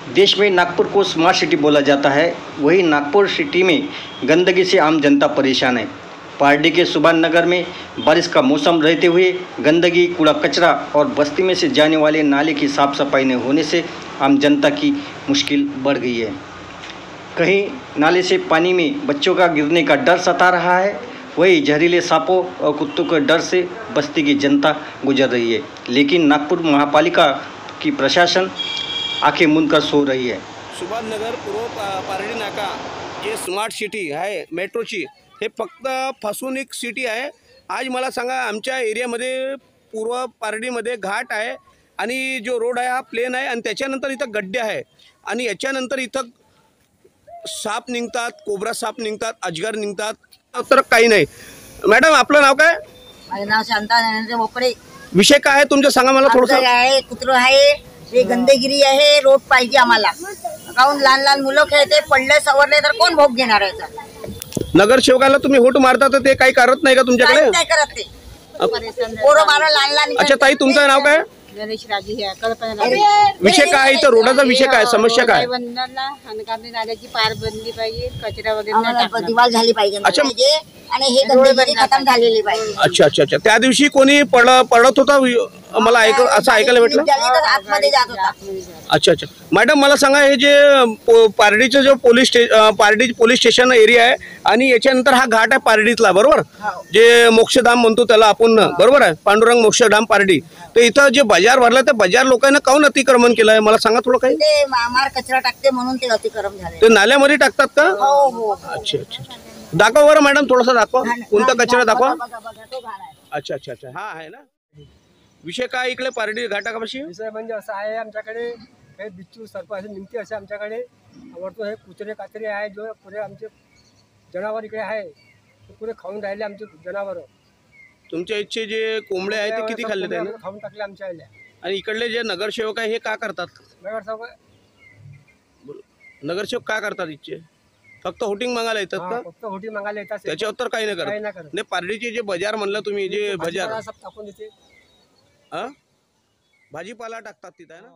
देश में नागपुर को स्मार्ट सिटी बोला जाता है, वहीं नागपुर सिटी में गंदगी से आम जनता परेशान है। पारडी के सुभान नगर में बारिश का मौसम रहते हुए गंदगी, कूड़ा कचरा और बस्ती में से जाने वाले नाले की साफ सफाई न होने से आम जनता की मुश्किल बढ़ गई है। कहीं नाले से पानी में बच्चों का गिरने का डर सता रहा है, वहीं जहरीले सांपों और कुत्तों के डर से बस्ती की जनता गुजर रही है। लेकिन नागपुर महापालिका की प्रशासन आंखें मूंद कर सो रही है। सुभान नगर पूर्व पारडी नाका जे स्मार्ट सिटी आहे मेट्रोची, हे फक्त फसवणूक सिटी आहे। आज मला सांगा, आमच्या एरियामध्ये पूर्व पारडीमध्ये घाट आहे आणि जो रोड आहे हा प्लेन आहे आणि त्याच्यानंतर इथं गड्डे आहे आणि याच्यानंतर इथं साप निघतात, कोबरा साप निघतात, अजगर निघतात, तर काही नाही। मॅडम, आपलं नाव काय? माझं नाव शांता नरेंद्र भोपळे। विषय काय आहे तुमचं, सांगा मला थोडंसं। आहे कुत्र आहे, हे गंदगिरी आहे, रोड पाहिजे आम्हाला। काहून लहान लहान मुलं खेळते, पडले सवरले तर कोण भोग घेणार याचा? नगरसेवकाला तुम्ही होट मारता तर ते काही करत नाही का तुमच्याकडे? काय करत ते पोरं बारा लहान लहान। अच्छा ताई, तुमचं नाव काय? गणेश राजी है कल्पना। विषय काय इथं, रोडाचा विषय काय, समस्या काय? बंदरला हनकामणी नाल्याची पार बनली पाहिजे, कचरा वगैरे दिवाळ झाली पाहिजे अच्छा। आणि हे गंदगी खतम झालेली पाहिजे। अच्छा अच्छा अच्छा, त्या दिवशी कोणी पडत होता, मला असं ऐकायला भेटलं। आतमध्ये जात होता। अच्छा अच्छा, मॅडम मला सांगा, हे जे पारडीचं जो पारडी पोलीस स्टेशन एरिया आहे आणि याच्यानंतर हा घाट आहे पारडीतला, बरोबर? जे मोक्षधाम म्हणतो त्याला आपण, बरोबर आहे, पांडुरंग मोक्षधाम पारडी। तर इथं जे बाजार भरला, त्या बाजार लोकांना काऊन अतिक्रमण केलंय, मला सांगा थोडं काही। ते मार कचरा टाकते म्हणून ते अतिक्रम झाले। ते नाल्यामध्ये टाकतात का? हो हो। अच्छा अच्छा, दाखवा बरं मॅडम, थोडासा दाखवा, कोणता कचरा दाखवा। अच्छा अच्छा अच्छा, हा आहे ना। विषय काय इकडे पारडी घाटापाशी? विषय म्हणजे असं आहे, आमच्याकडे हे बिच्छू सर्प असे निघते, असे आमच्याकडे आवडतो। हे कुत्रे कात्रे आहे, जो पुरे आमचे जनावर इकडे आहे, ते पुरे खाऊन राहिले आमचे जनावर। तुमच्या इच्छे जे कोंबडे आहेत ते किती खाल्ले त्याने? खाऊन टाकले आमच्या आल्या। आणि इकडले जे नगरसेवक आहे हे का करतात? नगरसेवक का करतात इच्छे? फक्त होटिंग मागायला येतात का? फक्त होटी मागायला येतात, त्याच्यावर तर काही नाही करत। नाही, पारडीचे जे बाजार म्हणलं तुम्ही, जे बाजार टाकून देते, भाजीपाला टाकतात तिथे, है ना?